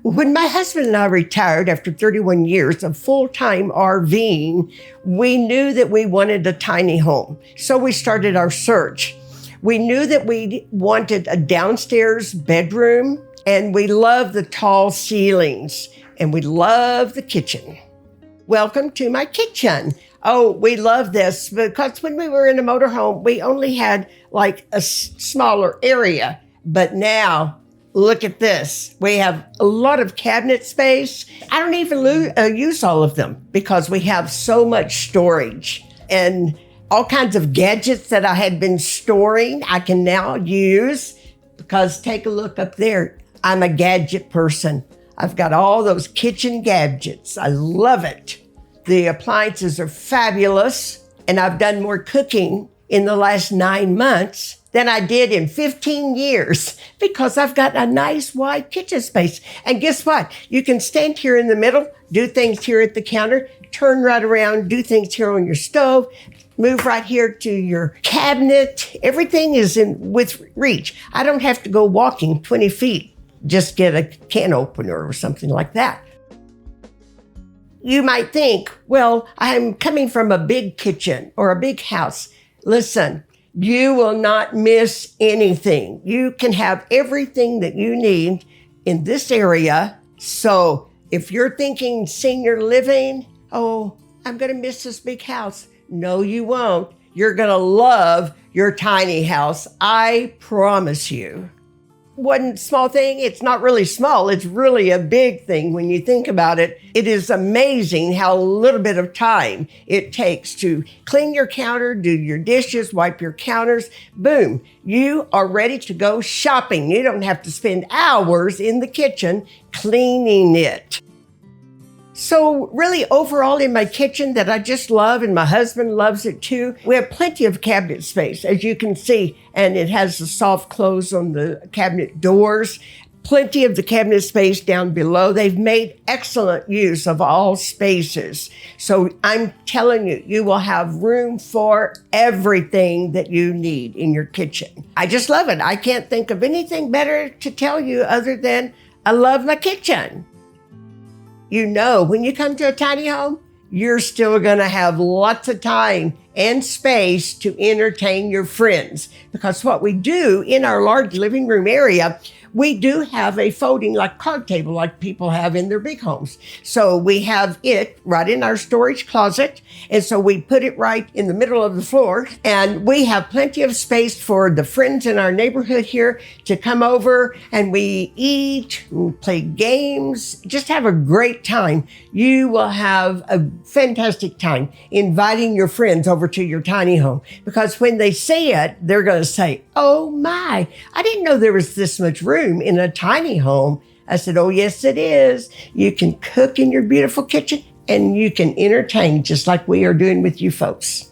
When my husband and I retired after 31 years of full-time RVing, we knew that we wanted a tiny home. So we started our search. We knew that we wanted a downstairs bedroom, and we love the tall ceilings, and we love the kitchen. Welcome to my kitchen. Oh, we love this because when we were in a motorhome, we only had like a smaller area, but now look at this. We have a lot of cabinet space. I don't even use all of them because we have so much storage and all kinds of gadgets that I had been storing, I can now use because take a look up there. I'm a gadget person. I've got all those kitchen gadgets. I love it. The appliances are fabulous, and I've done more cooking in the last 9 months than I did in 15 years because I've got a nice wide kitchen space. And guess what? You can stand here in the middle, do things here at the counter, turn right around, do things here on your stove, move right here to your cabinet. Everything is with reach. I don't have to go walking 20 feet, just get a can opener or something like that. You might think, well, I'm coming from a big kitchen or a big house. Listen, you will not miss anything. You can have everything that you need in this area. So if you're thinking senior living, oh, I'm going to miss this big house. No, you won't. You're going to love your tiny house. I promise you. One small thing, it's not really small. It's really a big thing when you think about it. It is amazing how little bit of time it takes to clean your counter, do your dishes, wipe your counters. Boom, you are ready to go shopping. You don't have to spend hours in the kitchen cleaning it. So really overall in my kitchen that I just love, and my husband loves it too, we have plenty of cabinet space, as you can see, and it has the soft close on the cabinet doors. Plenty of the cabinet space down below. They've made excellent use of all spaces. So I'm telling you, you will have room for everything that you need in your kitchen. I just love it. I can't think of anything better to tell you other than I love my kitchen. You know, when you come to a tiny home, you're still gonna have lots of time and space to entertain your friends. Because what we do in our large living room area, we do have a folding like card table like people have in their big homes. So we have it right in our storage closet. And so we put it right in the middle of the floor. And we have plenty of space for the friends in our neighborhood here to come over, and we eat, we play games, just have a great time. You will have a fantastic time inviting your friends over to your tiny home, because when they see it, they're going to say, oh my, I didn't know there was this much room in a tiny home. I said, oh yes, it is. You can cook in your beautiful kitchen and you can entertain just like we are doing with you folks.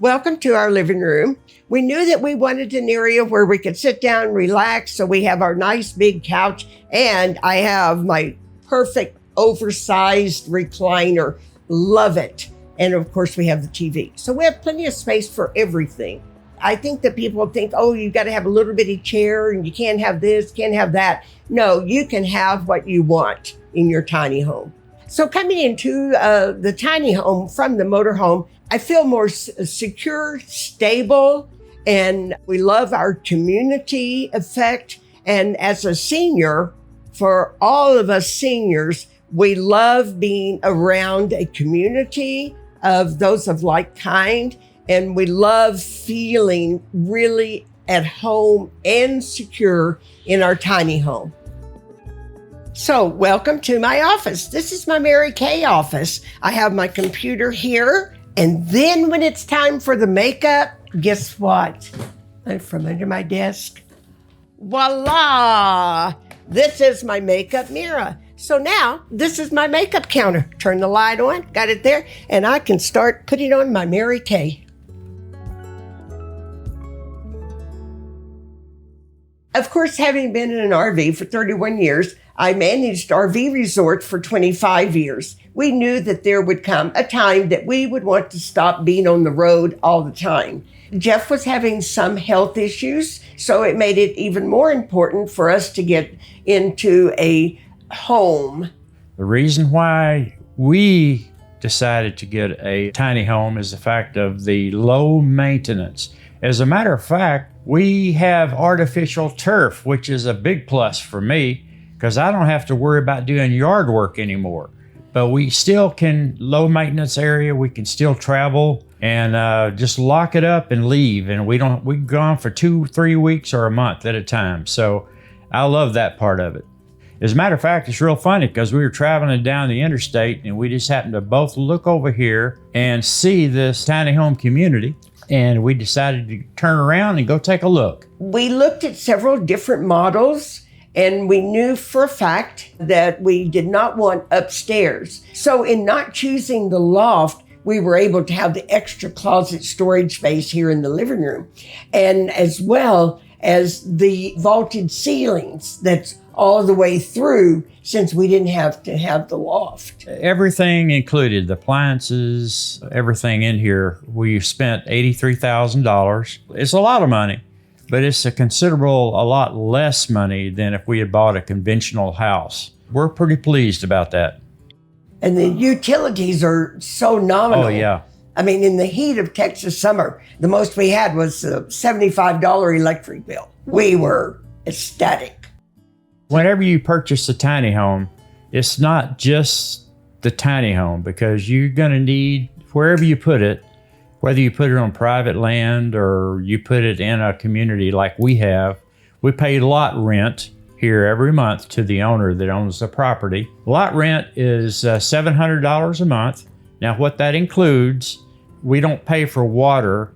Welcome to our living room. We knew that we wanted an area where we could sit down, relax. So we have our nice big couch, and I have my perfect oversized recliner. Love it. And of course we have the TV. So we have plenty of space for everything. I think that people think, oh, you've got to have a little bitty chair and you can't have this, can't have that. No, you can have what you want in your tiny home. So coming into the tiny home from the motorhome, I feel more secure, stable, and we love our community effect. And as a senior, for all of us seniors, we love being around a community of those of like kind, and we love feeling really at home and secure in our tiny home. So welcome to my office. This is my Mary Kay office. I have my computer here, and then when it's time for the makeup, guess what? From under my desk, voila! This is my makeup mirror. So now, this is my makeup counter. Turn the light on, got it there, and I can start putting on my Mary Kay. Of course, having been in an RV for 31 years, I managed RV resorts for 25 years. We knew that there would come a time that we would want to stop being on the road all the time. Jeff was having some health issues, so it made it even more important for us to get into a home. The reason why we decided to get a tiny home is the fact of the low maintenance. As a matter of fact, we have artificial turf, which is a big plus for me because I don't have to worry about doing yard work anymore. But we still can, low maintenance area, we can still travel and just lock it up and leave. And we go on for 2-3 weeks or a month at a time. So I love that part of it. As a matter of fact, it's real funny because we were traveling down the interstate and we just happened to both look over here and see this tiny home community. And we decided to turn around and go take a look. We looked at several different models and we knew for a fact that we did not want upstairs. So in not choosing the loft, we were able to have the extra closet storage space here in the living room. And as well as the vaulted ceilings that's all the way through, since we didn't have to have the loft. Everything included, the appliances, everything in here, we spent $83,000. It's a lot of money, but it's a lot less money than if we had bought a conventional house. We're pretty pleased about that. And the utilities are so nominal. Oh, yeah. I mean, in the heat of Texas summer, the most we had was a $75 electric bill. We were ecstatic. Whenever you purchase a tiny home, it's not just the tiny home because you're going to need, wherever you put it, whether you put it on private land or you put it in a community like we have, we pay lot rent here every month to the owner that owns the property. Lot rent is $700 a month. Now, what that includes, we don't pay for water.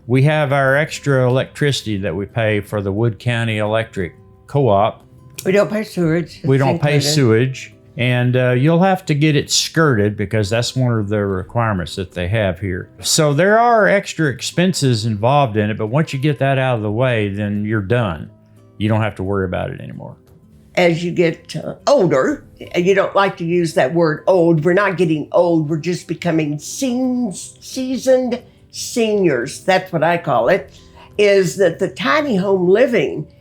We have our extra electricity that we pay for the Wood County Electric Co-op. We don't pay sewage. We don't pay sewage, and you'll have to get it skirted because that's one of the requirements that they have here. So there are extra expenses involved in it, but once you get that out of the way, then you're done. You don't have to worry about it anymore. As you get older, you don't like to use that word old. We're not getting old. We're just becoming seasoned seniors. That's what I call it, is that the tiny home living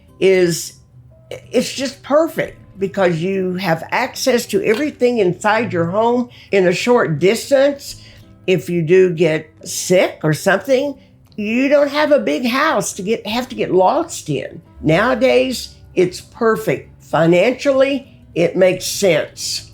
it's just perfect because you have access to everything inside your home in a short distance. If you do get sick or something, you don't have a big house to have to get lost in. Nowadays, it's perfect. Financially, it makes sense.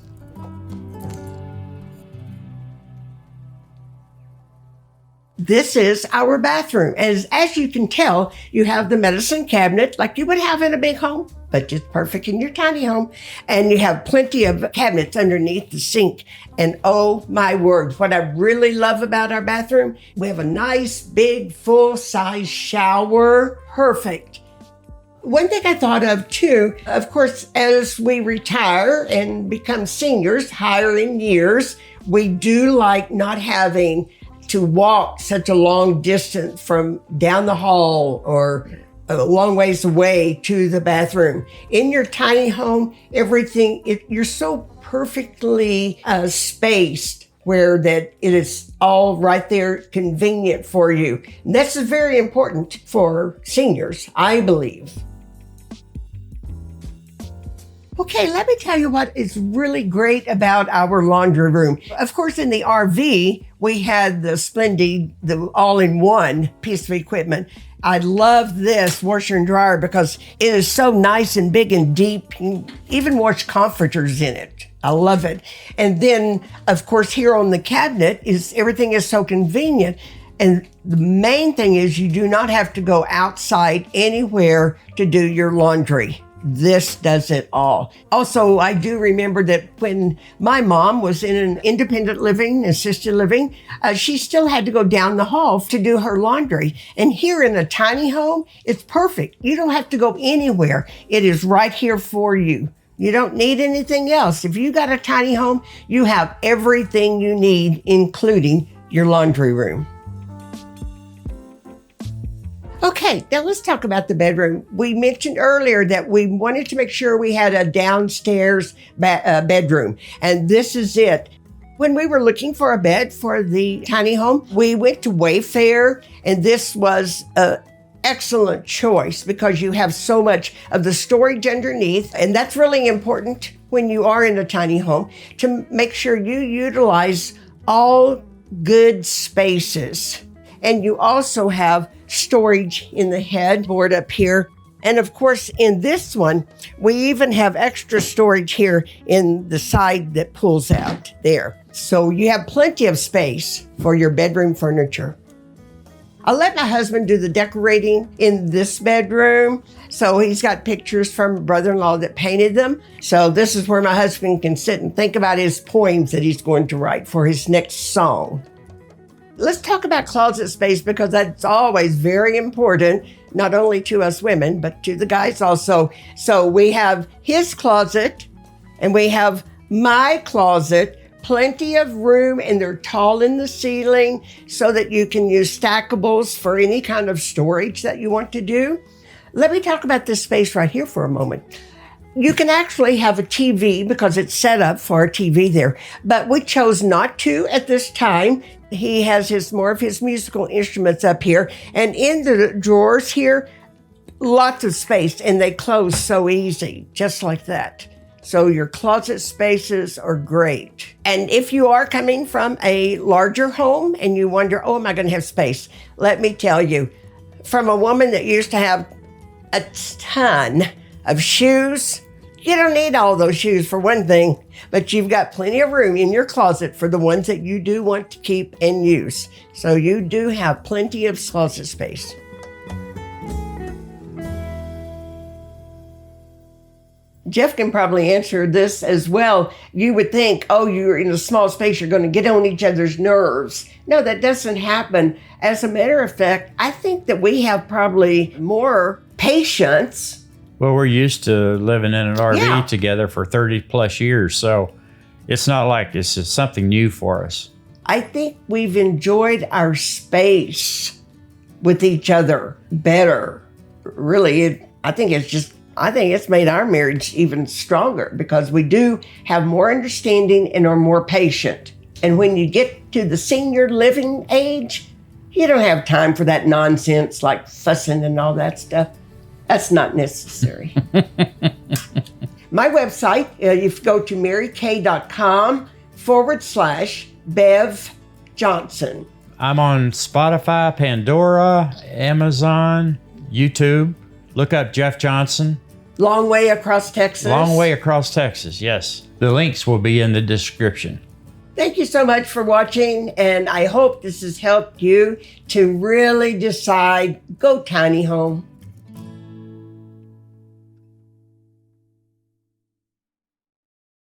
This is our bathroom. As you can tell, you have the medicine cabinet like you would have in a big home, but just perfect in your tiny home. And you have plenty of cabinets underneath the sink. And oh my word, what I really love about our bathroom, we have a nice, big, full-size shower. Perfect. One thing I thought of too, of course, as we retire and become seniors, higher in years, we do like not having to walk such a long distance from down the hall or a long ways away to the bathroom. In your tiny home, you're so perfectly spaced where that it is all right there, convenient for you. And this is very important for seniors, I believe. Okay, let me tell you what is really great about our laundry room. Of course, in the RV, we had the Splendid, the all-in-one piece of equipment. I love this washer and dryer because it is so nice and big and deep. You can even wash comforters in it. I love it. And then, of course, here on the cabinet everything is so convenient. And the main thing is you do not have to go outside anywhere to do your laundry. This does it all. Also, I do remember that when my mom was in an independent living, assisted living, she still had to go down the hall to do her laundry. And here in a tiny home, it's perfect. You don't have to go anywhere. It is right here for you. You don't need anything else. If you got a tiny home, you have everything you need, including your laundry room. Okay, now let's talk about the bedroom. We mentioned earlier that we wanted to make sure we had a downstairs bedroom, and this is it. When we were looking for a bed for the tiny home, we went to Wayfair, and this was an excellent choice because you have so much of the storage underneath, and that's really important when you are in a tiny home to make sure you utilize all good spaces. And you also have storage in the headboard up here. And of course, in this one, we even have extra storage here in the side that pulls out there. So you have plenty of space for your bedroom furniture. I let my husband do the decorating in this bedroom. So he's got pictures from a brother-in-law that painted them. So this is where my husband can sit and think about his poems that he's going to write for his next song. Let's talk about closet space because that's always very important, not only to us women, but to the guys also. So we have his closet and we have my closet, plenty of room, and they're tall in the ceiling so that you can use stackables for any kind of storage that you want to do. Let me talk about this space right here for a moment. You can actually have a TV because it's set up for a TV there, but we chose not to at this time. He has more of his musical instruments up here, and in the drawers here, lots of space, and they close so easy, just like that. So your closet spaces are great. And if you are coming from a larger home and you wonder, oh, am I going to have space? Let me tell you, from a woman that used to have a ton of shoes, you don't need all those shoes for one thing, but you've got plenty of room in your closet for the ones that you do want to keep and use. So you do have plenty of closet space. Jeff can probably answer this as well. You would think, oh, you're in a small space, you're going to get on each other's nerves. No, that doesn't happen. As a matter of fact, I think that we have probably more patience. Well, we're used to living in an RV together for 30 plus years, so it's not like it's something new for us. I think we've enjoyed our space with each other better. Really, I think it's made our marriage even stronger because we do have more understanding and are more patient. And when you get to the senior living age, you don't have time for that nonsense like fussing and all that stuff. That's not necessary. My website, if you go to maryk.com/Bev Johnson. I'm on Spotify, Pandora, Amazon, YouTube. Look up Jeff Johnson. Long Way Across Texas. Long Way Across Texas, yes. The links will be in the description. Thank you so much for watching, and I hope this has helped you to really decide, go tiny home.